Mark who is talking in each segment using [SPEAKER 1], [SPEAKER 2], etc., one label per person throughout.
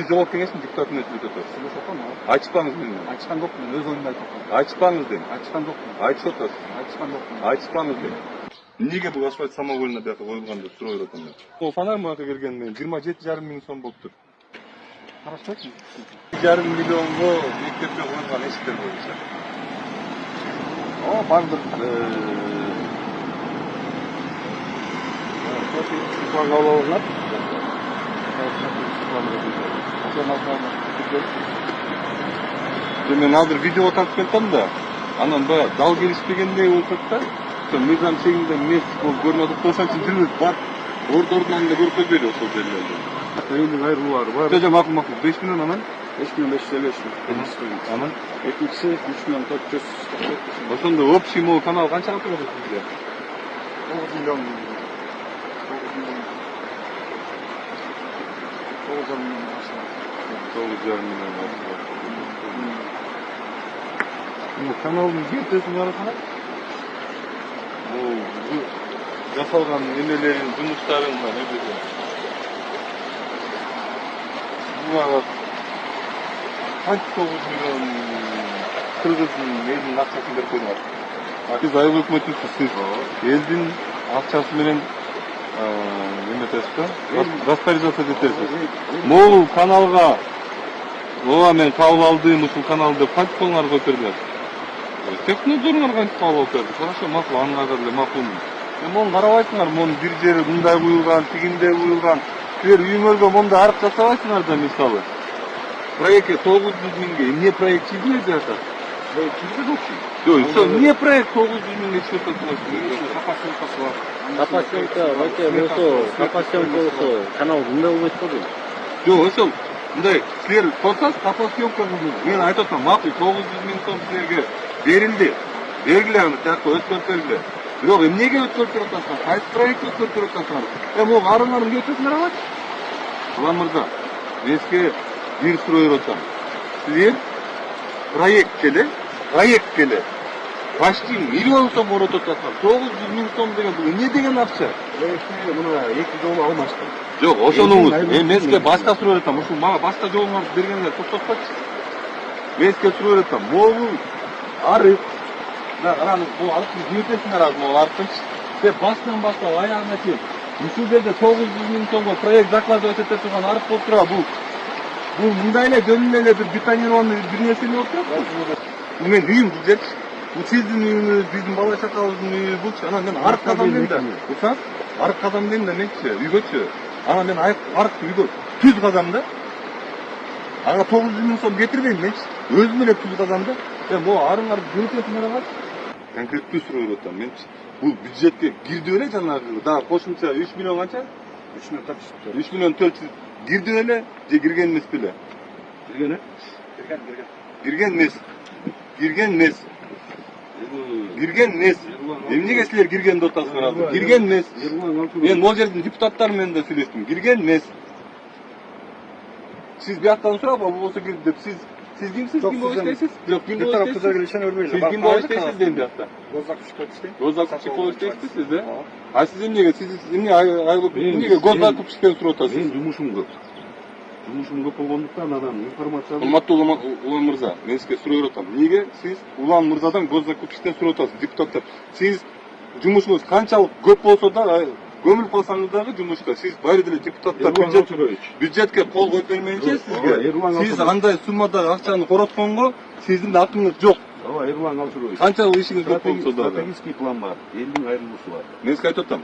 [SPEAKER 1] Siz жооп кеңештин депутатын өтүп атасыз.
[SPEAKER 2] Сөйлөшүп атам.
[SPEAKER 1] Айтышпаңыз менен.
[SPEAKER 2] Айтышкан жокмун, өз оюмду айтып атам.
[SPEAKER 1] Айтышпаңыз дейм.
[SPEAKER 2] Айтышкан жокмун.
[SPEAKER 1] Айтышып атасыз.
[SPEAKER 2] Айтышкан жокмун.
[SPEAKER 1] Айтышпаңыз дейм. Эмнеге бул асфальт самовольно бияка коюлган деп сурап атам мен. Бул фонарь мага келген мен 27,5 миң сом болуптур.
[SPEAKER 2] Карашпайсың?
[SPEAKER 1] 2,5 миллионго мектепке коюлган эшиктер боюнча.
[SPEAKER 2] Бардыр.
[SPEAKER 1] Мен азыр видео тартып келатам да. Анан баягы дал келишпегендей болуп атат да. Мыйзам чегинде эмес болуп көрүнүп атат. Ошон үчүн жүрүп бар. Ордордон да көрсөтпөйдү ошол жерлерде.
[SPEAKER 2] Элдин айрылуулары бар.
[SPEAKER 1] Жо, макул. 5 миллион анан
[SPEAKER 2] 5,555
[SPEAKER 1] анан
[SPEAKER 2] экинчиси 3,400.
[SPEAKER 1] ошондо общий могу канал канчага турат сизде?
[SPEAKER 2] 9 миллион. 9,5 миллион.
[SPEAKER 1] 9,5 миллион. Бул каналдын бюджетин карасаңар, бул жасалган эмелерин, жумуштарын өзү. Буга канча 9 миллион кыргыздын элдин акчасын берип койдуңар. Сиз айыл өкмөтүсүз, сиз элдин акчасы менен эметесиз да, распоряжаться этесиз. Могул каналга ооба мен кабыл алдым ушул канал деп кантип колуңар көтөрдүңөр? Технодзоруңар кантип кабыл алып берди? Хорошо, макул, ага деле макулмун. Мону карабайсыңар, монун бир жери мындай куюлган, тигиндей куюлган. Силер үйүңөргө мондай арып жасабайсыңар да, мисалы. Проектке 900 миңге эмне проект чиздиңер деп атат?
[SPEAKER 2] Проект чиздик общий.
[SPEAKER 1] Жок, эмне проект 900 миңге чиздип атасыңар?
[SPEAKER 2] Запасёнкасы бар.
[SPEAKER 3] Запасёнка, запасёнка болсо, канал мындай болбойт го дейм.
[SPEAKER 1] Жок, ошол мындай силер көрсөңүз запасёнка кылдыңыз. Мен айтып атам, макул 900 миң сом силерге берилди. Бергиле аны тияка өткөртөлдү. Бирок эмнеге өткөртүп атасыңар? Кайсы проектти өткөртүп атасыңар? Могу арыңарды кетесиңер алачы. Улан мырза, мен сизге бир суроо берип атам. Силер проект келе. Почти миллион сом оротуп атасыңар. 900 миң сом деген бул эмне деген акча?
[SPEAKER 2] Мына 2 жолу алмаштым.
[SPEAKER 1] Жок, ошонуңуз. Мен сизге башка суроо берип атам. Ушул мага башка жолуңарды бергенде токтотпачы. Мен сизге суроо берип атам. Могу арык. Караңыз, бул арыктын жүйөтесиңер азыр, могу арыктынчы. Сиз башынан баштап аягына чейин ушул жерде 900 миң сомго проект закладывать этип турган арык болуп турат. Бул мындай эле жөнүнө эле бир бетонированный бир нерсе болуп турат. Бул менин үйүм бул жерчи. Бул сиздин үйүңүз, биздин бала чакабыздын үйү булчу. Анан мен арык казам дейм да. Ушан арык казам дейм да менчи, үйгөчү. Анан мен арык үйгө түз казам да. Ага 900 миң сом кетирбейм менчи. Өзүм эле түз казам да. Могу арыңарды жөнөтөсүңөр агачы. Конкреттүү суроо берип атам менчи. Бул бюджетке кирди эле жанагы, дагы кошумча 3 миллион канча? 3 миллион 400 кирди эле же кирген эмес беле?
[SPEAKER 2] Кирген.
[SPEAKER 1] Кирген эмес. Эмнеге силер кирген деп атасыңар азыр? Кирген эмес. Мен могу жердин депутаттары менен да сүйлөштүм. Кирген эмес. Сиз бияктан сурап, болбосо кирди деп сиз кимсиз? Ким болуп иштейсиз? Жок, ким болуп иштейсиз? Сиз ким болуп иштейсиз дейм биякта.
[SPEAKER 2] Госзакупщик иштейм.
[SPEAKER 1] Госзакупщик болуп иштейсиз сиз, э? А сиз эмнеге эмнеге госзакупщиктен сурап атасыз?
[SPEAKER 2] Мен жумушум көп болгондуктан анан информация.
[SPEAKER 1] Урматтуу Улан мырза, мен сизге суроо берип атам. Эмнеге сиз Улан мырзадан госзакупщиктен сурап атасыз, депутаттар? Сиз жумушуңуз канчалык көп болсо да, көмүлүп калсаңыз дагы жумушка, сиз баары деле депутаттар бюджетке кол коюп бермейинче сизге. Сиз андай суммада акчаны коротконго сиздин да акыңыз жок.
[SPEAKER 2] Ооба, Эрлан Алчурович.
[SPEAKER 1] Канчалык ишиңиз көп болсо дагы.
[SPEAKER 2] Стратегический план бар. Элдин айрылуусу бар.
[SPEAKER 1] Мен сизге айтып атам.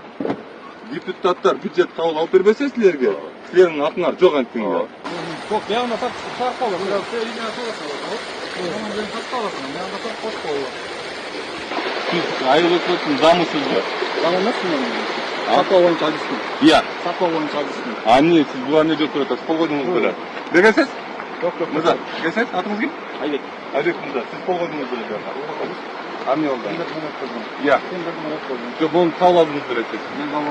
[SPEAKER 1] Депутаттар бюджет кабыл алып бербесе силерге, силердин акыңар жок антиңер.
[SPEAKER 2] Жок, ягына тарып калды. Бирок сен үйүңө саласың. Анан мен тарып каласың. Ягына тарып коюп.
[SPEAKER 1] Сиз айыл өкмөтүнүн замысыз да.
[SPEAKER 2] Зам эмесмин мен. Сатуу боюнча адистин.
[SPEAKER 1] Иә.
[SPEAKER 2] Сатуу боюнча адистин.
[SPEAKER 1] Эмне сиз буга эмне жооп берип атасыз? Кол койдуңуз беле. Дегенсиз?
[SPEAKER 2] Жок.
[SPEAKER 1] Мырза, дегенсиз? Атыңыз ким?
[SPEAKER 2] Айбек.
[SPEAKER 1] Айбек мырза, сиз кол койдуңуз беле жана. Эмне болду?
[SPEAKER 2] Иә.
[SPEAKER 1] Жок, буну кабыл алдыңыз беле сиз.
[SPEAKER 2] Мен кабыл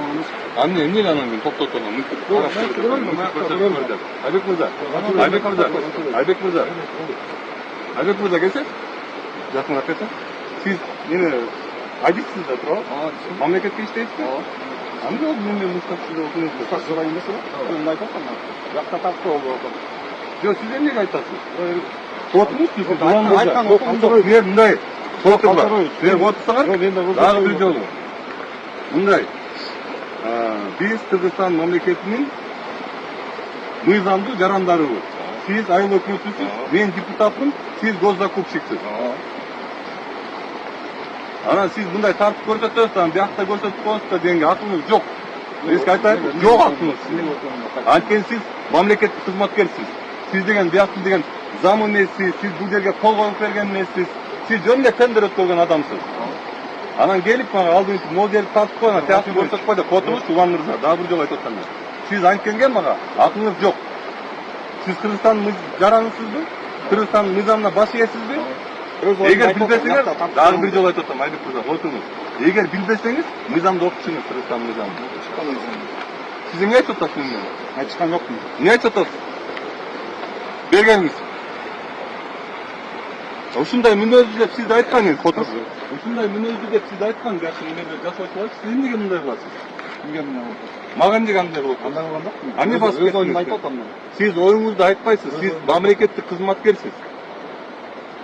[SPEAKER 2] алдым.
[SPEAKER 1] Эмне анан мен токтотуп атам? Айбек мырза. Айбек мырза келсеңиз. Жакыныраак келсеңиз. Сиз мени адистсиз да, туура? Мамлекетке иштейсизби? Эмне болду? Мен муштак сизде окуйм. Муштак жырайын десе, мен айтып атам. Жакта тарткы болду. Жоқ, сіз эмнеге айтасыз? Отыңыз сіз,
[SPEAKER 2] айтқан оқуым жоқ.
[SPEAKER 1] сіздер мындай, отырыңыздар.
[SPEAKER 2] Петрович,
[SPEAKER 1] Сіздер отырсаңар,
[SPEAKER 2] Жоқ, енді бұл
[SPEAKER 1] дағы бір жолы. Мындай, біз Кыргызстан мамлекетінің мыйзамдуу жарандарыбыз. Сіз айыл өкмөтүсүз, мен депутатмын, сіз госзакупщиксиз. Анан сіз мындай тартып көрсөтөсүз, анан биякта көрсөтүп коесуз да дегенге акылыңыз жок. Эске айтайын, жок акылыңыз. Анткени сиз мамлекеттик кызматкерсиз. Сиз деген биякты деген зам эмессиз, сиз бул жерге кол коюп берген эмессиз. Сиз жөн эле тендер өткөргөн адамсыз. Анан келип мага алдыңкы могул жерди тартып койгон, тиякты көрсөтүп кой деп отуруңуз, Улан мырза. Дагы бир жолу айтып атам мен. Сиз анткенге мага акылыңыз жок. Сиз Кыргызстан жаранысызбы? Кыргызстан мыйзамына баш ийесизби? Эгер билбесеңиз, дагы бир жолу айтып атам, Айбек мырза, отуруңуз. Эгер билбесеңиз, мыйзамды окуп чыгыңыз, Кыргызстан мыйзамын. Сиз эмне айтып атасыз менен?
[SPEAKER 2] Айтышқан жоқпын.
[SPEAKER 1] Эмне айтып атасыз? Бергениңиз. Ушундай мүнөздүү деп сиз айткан эң фото. Ушундай мүнөздүү деп сиз айткан жакшы эмнеге жасап атасыз? Сиз эмнеге мындай кыласыз?
[SPEAKER 2] Кімге мына болды?
[SPEAKER 1] Мага эмнеге андай кылып
[SPEAKER 2] Андай
[SPEAKER 1] атасыз?
[SPEAKER 2] болған жоқпын.
[SPEAKER 1] Эмне басып
[SPEAKER 2] Өз ойымды
[SPEAKER 1] кеттиңиз?
[SPEAKER 2] айтып атам мен.
[SPEAKER 1] Сиз оюңузду айтпайсыз. Сиз мамлекеттик кызматкерсиз.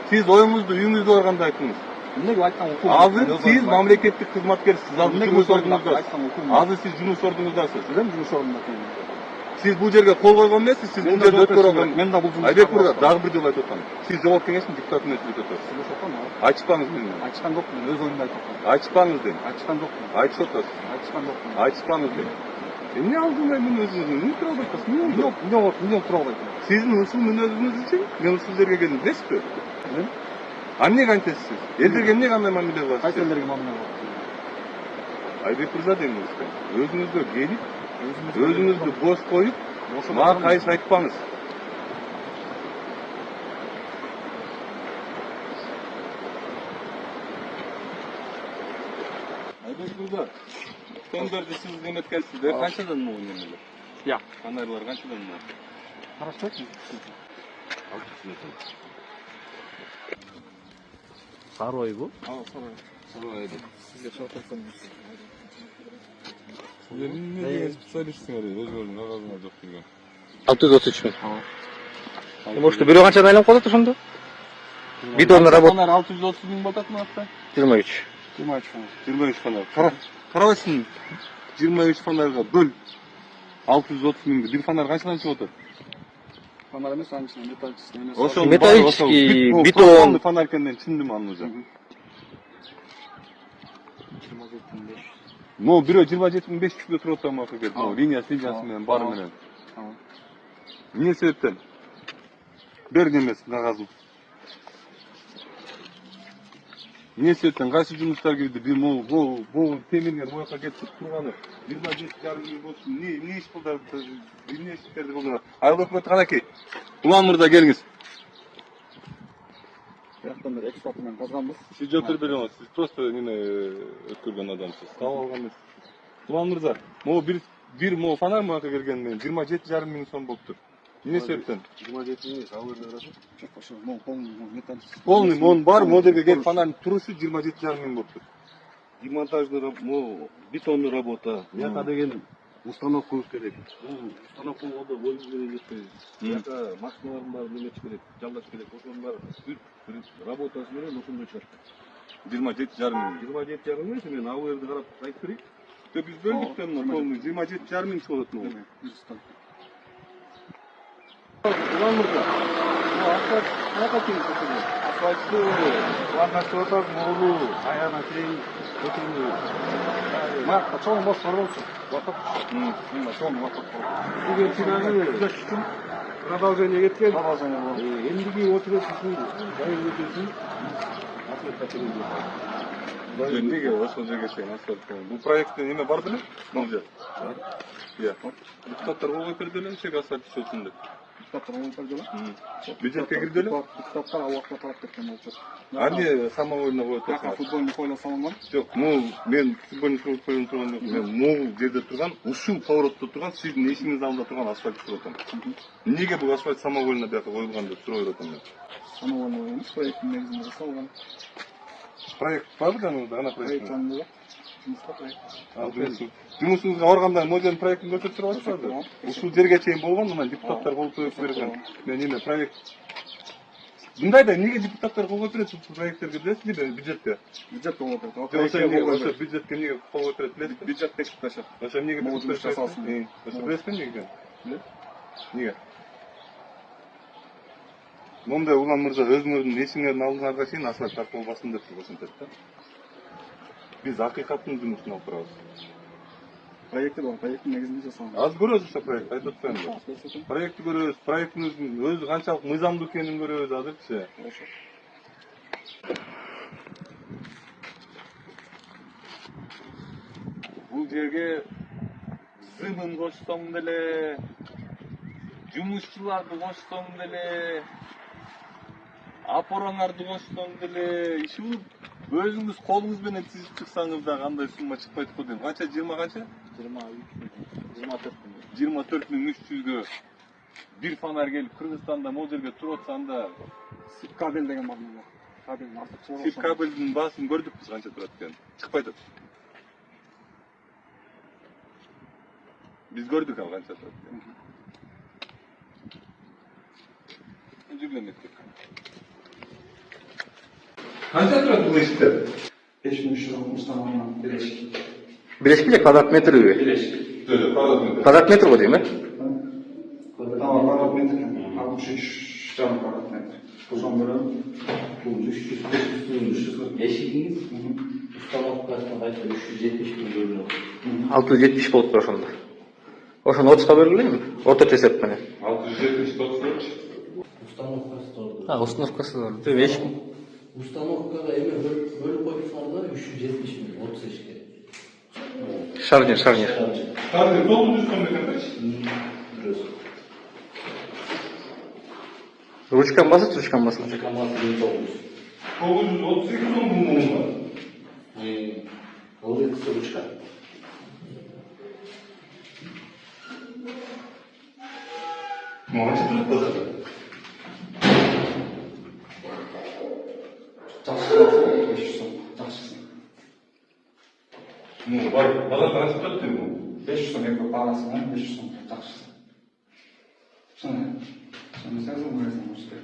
[SPEAKER 1] Сиз оюңузду үйүңүздө барганда айтыңыз.
[SPEAKER 2] Эмнеге айтқан окуум?
[SPEAKER 1] Азыр сиз мамлекеттик кызматкерсиз. Азыр
[SPEAKER 2] Эмнеге
[SPEAKER 1] жумуш
[SPEAKER 2] айтқан
[SPEAKER 1] ордуңуздасыз.
[SPEAKER 2] окуум?
[SPEAKER 1] Азыр сиз жумуш ордуңуздасыз.
[SPEAKER 2] Жүрем жұмыс орнында кейін.
[SPEAKER 1] Сиз бул жерге кол койгон эмессиз, сиз бул жерде өткөргөн.
[SPEAKER 2] Мен да бул жұмысты
[SPEAKER 1] Айбек мырза, дагы бир жолу айтып атам. Сиз жогорку кеңештин депутаты эмес өтөсүз.
[SPEAKER 2] Сөйлесіп атам,
[SPEAKER 1] Айтышпаңыз менен.
[SPEAKER 2] айтышқан жоқпын. Өз ойымды айтып атам.
[SPEAKER 1] Айтышпаңыз дейм.
[SPEAKER 2] Айтышқан жоқпын.
[SPEAKER 1] Айтып атасыз.
[SPEAKER 2] Айтышқан жоқпын.
[SPEAKER 1] Айтышпаңыз дейм. Эмне алдыңда мен өзүңүз эмне тура айтасыз? Эмне
[SPEAKER 2] Жоқ, не тура айтам.
[SPEAKER 1] Сиздин ушул мүнөзүңүз үчүн мен ушул жерге келдим, билесизби?
[SPEAKER 2] Білем.
[SPEAKER 1] Эмнеге антесиз? Элдерге эмне кандай мамиле
[SPEAKER 2] Қайсы
[SPEAKER 1] кыласыз?
[SPEAKER 2] елдерге мамиле кылат?
[SPEAKER 1] Айбек мырза деймиз. Өзүңүздө келип, өзүңүздү бош коюп, мага кайсы айтпаңыз. Айбек мырза, тендерди сиз эметкенсиздер, канчадан могу эмелер?
[SPEAKER 2] Я.
[SPEAKER 1] Фонарлар канчадан могу?
[SPEAKER 2] Қараштайсың?
[SPEAKER 3] Сарой бу?
[SPEAKER 1] Сарой айдып.
[SPEAKER 2] Сізге шарт айтсам.
[SPEAKER 1] Сиздер эмне деген специалистсиңер, өзүңөрдүн кагазыңар жок деген.
[SPEAKER 3] 633 миң. Может, бирөө канчадан айланып калат ошондо? Бидонный работа.
[SPEAKER 1] Фонар 630 миң болот атат мына.
[SPEAKER 3] 23.
[SPEAKER 2] 23 фонар.
[SPEAKER 1] 23 фонар. Карабайсың, 23 фонарга бөл 630 миңди. Бир фонар канчадан чыгып атат?
[SPEAKER 2] Фонар емес, анчысынан металлический емес.
[SPEAKER 1] Ошол
[SPEAKER 3] Металлический,
[SPEAKER 1] бул
[SPEAKER 3] бетон.
[SPEAKER 1] фонарный фонар экенин түшүндүм аны уже.
[SPEAKER 2] 27.500.
[SPEAKER 1] Но бирөө 27.500 туруп атам акы келип, линиясы менен бары менен. Эмне себептен? Берген эмес кагазын. Эмне себептен кайсы жумуштар кирди? Бир могул темирден боюкка кетип турганы 27,5 миң болсун. Эмне иш кылдыр? Эмне иштерди кылдыр? Айыл өкмөтү канакей. Улан мырза келиңиз.
[SPEAKER 2] Бияктан бери экспорт менен казганбыз.
[SPEAKER 1] Сиз жооп бербей коюңуз. Сиз просто неме өткөргөн адамсыз. Кабыл алган эмес. Улан мырза, могу бир могу фонар мага келген менен 27,5 миң сом болуптур. Эмне себептен?
[SPEAKER 2] 27 миң, ал жерде ырасы. Жок, ошо полный металлический.
[SPEAKER 1] Полный мон бар, могу жерге келип фонардын турушу 27,5 миң болуптур.
[SPEAKER 4] Демонтажный бетонный работа. Яка деген установка кылыш керек. Бул установка болгондо бөлүп менен жетпейт. Яка машиналардын баары неметиш керек, жалдаш керек. Ошонун баары бүт работасы менен ошондой чыгат.
[SPEAKER 1] 27,5 миң.
[SPEAKER 4] 27,5 эмес, мен ал жерди карап айтып берейин.
[SPEAKER 1] Биз бөлдүк да мына полный 27,5 миң болот могу. Улан мырза, асфальт каяка чейин көтөрүлөт?
[SPEAKER 2] Асфальтты плантация отаз, могулу, аяна чейин көтөрүлөт. Марка чоң бос болчу. Ватып. Чоң ватып.
[SPEAKER 4] Бул чыганы
[SPEAKER 2] Үчүн продолжение кеткен. Продолжение болду.
[SPEAKER 4] эндиги отурушун жайып өтөсүн. Асфальтка чыгып.
[SPEAKER 1] Эмнеге ошол жерге чейин асфальт болгон? Бул проектте неме бар беле? Могу жер. Иә. Депутаттар кол коюп берди эле, ошол асфальт түшөсүн деп.
[SPEAKER 2] Депутаттар оңой берди эле.
[SPEAKER 1] Бюджетке кирди эле?
[SPEAKER 2] Депутаттар ал убакта тарап кеткен болчу.
[SPEAKER 1] Ани самовольно коюп
[SPEAKER 2] Жака
[SPEAKER 1] атат.
[SPEAKER 2] футбольный поле салынган.
[SPEAKER 1] Жок, мен футбольный клуб коюп турган жок. Мен могул жерде турган, ушул поворотто турган, сиздин эшигиңиз алдында турган асфальт сурап атам. Эмнеге бул асфальт самовольно бияка коюлган деп сурап атам мен.
[SPEAKER 2] Самовольный эмес, проекттин негизинде жасалган.
[SPEAKER 1] Проект барбы жаныңызда, ана проект?
[SPEAKER 2] Жанында.
[SPEAKER 1] Жұмысыңызға барғанда модерн проектін көрсетіп тұрып жатыр. Ушул жерге чейин болгон, мына депутаттар кол коюп берген. Мен эме проект. Мындайда эмнеге депутаттар кол коюп берет ушул проекттерге билесизби, бюджетке?
[SPEAKER 2] Бюджет кол коюп берет.
[SPEAKER 1] Ошо бюджетке эмнеге кол коюп берет билесизби?
[SPEAKER 2] Бюджет текшертишет.
[SPEAKER 1] Ошо эмнеге текшертишет? Ошо билесизби эмнеге? Эмнеге? Момда Улан мырза өзүңөрдүн эсиңердин алдыңарга чейин асфальт тартылбасын деп көрсөтөт да. Биз акыйкаттын жумушун алып барабыз.
[SPEAKER 2] Проекти бар, проекттин негизинде жасалган.
[SPEAKER 1] Азыр көрөбүз ошо проект, айтып атпаймынбы? Проектти көрөбүз, проекттин өзү канчалык мыйзамдуу экенин көрөбүз азырчы.
[SPEAKER 5] Бул жерге зымын кошсоң деле, жумушчуларды кошсоң деле, апороңарды кошсоң деле, иши өзүңүз колуңуз менен тизип чыксаңыз да кандай сумма чыкпайт го дейм. Канча 20 канча? 24.300гө бир фонарь келип Кыргызстанда могул жерге туруп атса анда
[SPEAKER 2] Сип кабель деген бар мында. Кабелдин артыкчылыгы.
[SPEAKER 1] Сип кабелдин баасын көрдүк биз канча турат экенин. Чыкпай атат. Биз көрдүк ал канча турат экенин. Жүгүлөмөк. Канча турат бул иштер?
[SPEAKER 2] 5360 мыңдан бирешик.
[SPEAKER 3] Bileşik mi kvadrat metre gibi?
[SPEAKER 2] Бирешик.
[SPEAKER 3] Kvadrat metre o değil mi?
[SPEAKER 2] Tamam, kvadrat метр. 63 жарым квадрат метр. Ошон менен бул 300
[SPEAKER 6] Eşiğiniz ustavaklarına kayıtlı 370 bin görünüyor.
[SPEAKER 3] 670 болып тұр ошондо. Ошону 30га бергилейби mi? Орточо эсеп менен.
[SPEAKER 1] 670 90.
[SPEAKER 6] Установкасы doğru.
[SPEAKER 3] Установкасы бар. Эшик.
[SPEAKER 6] Установкага эме бөлүп койсоңор 370 bin 30 эшикке.
[SPEAKER 3] Шарнир.
[SPEAKER 1] Тарты 900 сом экенчи?
[SPEAKER 3] Ручканы басып, ручканы басып.
[SPEAKER 6] Камаз 1900.
[SPEAKER 1] 932 сом бул момунда.
[SPEAKER 6] Ол экisi ручка.
[SPEAKER 1] Канча турат базарда?
[SPEAKER 2] жакшы 500 сом. Жакшысы.
[SPEAKER 1] Бар, базарда канча турат дейм бул?
[SPEAKER 2] 500 сом эки парасы менен 500 сом жакшысы. Шуну сезим көрөсүң уште.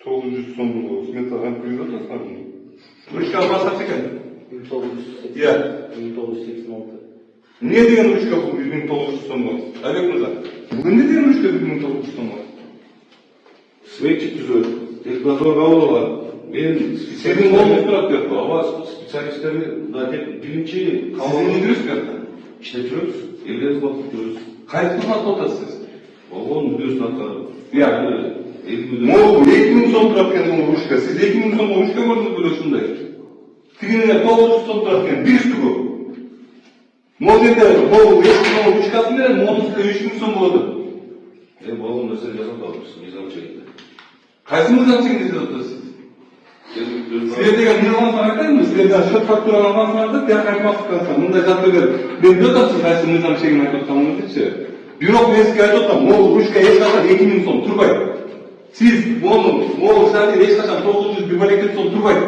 [SPEAKER 1] 900 сом сметадан күйрөт атасың. Ручка басат экен.
[SPEAKER 6] 1980.
[SPEAKER 1] Иә.
[SPEAKER 6] 1986.
[SPEAKER 1] Не деген ручка бул 1900 сомго? Алек мырза. Бүгүн не деген ручка 1900 сомго?
[SPEAKER 4] Светчик түзөт. Теплодор кабылган. Мен
[SPEAKER 1] Сенин колуңуз турат деп го.
[SPEAKER 4] ава специалисттери да тек биринчи
[SPEAKER 1] Сиз
[SPEAKER 4] кабыл
[SPEAKER 1] эмне жүрөсүз бияка?
[SPEAKER 4] иштеп жүрөбүз. Элдер кылып жүрөбүз.
[SPEAKER 1] Кайсы кызматта отасыз?
[SPEAKER 4] Болгон мүддөсүн аткарып.
[SPEAKER 1] Иә.
[SPEAKER 4] Элдин
[SPEAKER 1] Могу 2000 сом турат экен бул ручка. Сиз 2000 сомго ручка көрдүңүз беле ушундай? Тигине 900 сом турат экен, бир үстүгү. Могу жерде бул 2000 сом ручкасы менен монусу 3000 сом болот.
[SPEAKER 4] болгон нерсени жасап атабыз. Мыйзам чегинде.
[SPEAKER 1] Кайсы мыйзам чегинде жасап атасыз? Силер деген мыйзамды айтайынбы? Силерден счет фактура алгансыңарды тияка айтмакчы калсам, мындай жатып бер. Мен билип атасыз кайсы мыйзам чегин айтып атканыңыздычы. Бирок мен сизге айтып атам, могу ручка эч качан 2000 сом турбайт. Сиз могу шартын эч качан 900 сом турбайт.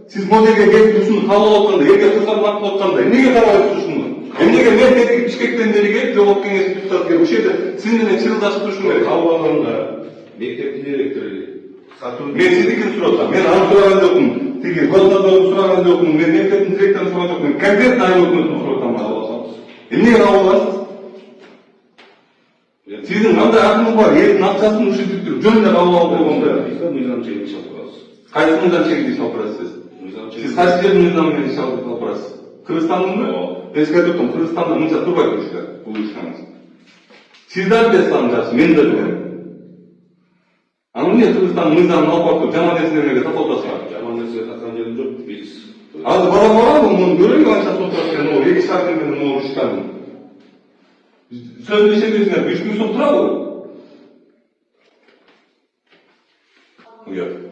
[SPEAKER 1] Сиз моделге келип ушуну кабыл алып атканда, элге кызмат алып атканда, эмнеге кабыл алып ушуну? Эмнеге мемлекеттик Бишкектен бери келип, жогорку кеңеш депутаты келип, ушул жерде сиз менен чырылдашып турушум керек.
[SPEAKER 4] кабыл алганда мектептин директору
[SPEAKER 1] Мен сиздикini сурап атам. Мен аны сураган жокмун. Тиги Госдадорду сураган жокмун. Мен мектептин директорун сураган жокмун. Конкретно айыл өкмөтүн сурап атам. Эмнеге кабыл аласыз? Сиздин кандай акыңыз бар? Элдин акчасын ушинтип жөнүндө кабыл алып койгондо.
[SPEAKER 4] мыйзам чегинде иш алып барабыз.
[SPEAKER 1] Кайсы мыйзам чегинде иш алып барасыз? Сиз кайсы жердин мыйзамы менен иш алып барасыз? Кыргызстандынбы? Мен сизге айтып атам, Кыргызстанда мынча турбайт ушка, бул ишкаңыз. Сиз да билесиз аны жакшы, мен да билем. Аны эмне Кыргызстандын мыйзамын алып барып жаман нерсени эмнеге тапап атасыңар?
[SPEAKER 4] Жаман нерсе таткан жерим жок. Биз
[SPEAKER 1] Азыр барам, муну көрөйүн канча сом турат экен, могу эки шаркы менен могу ручканы. Сөзүн ишенбейсиңер, 3000 сом турабы? Уят.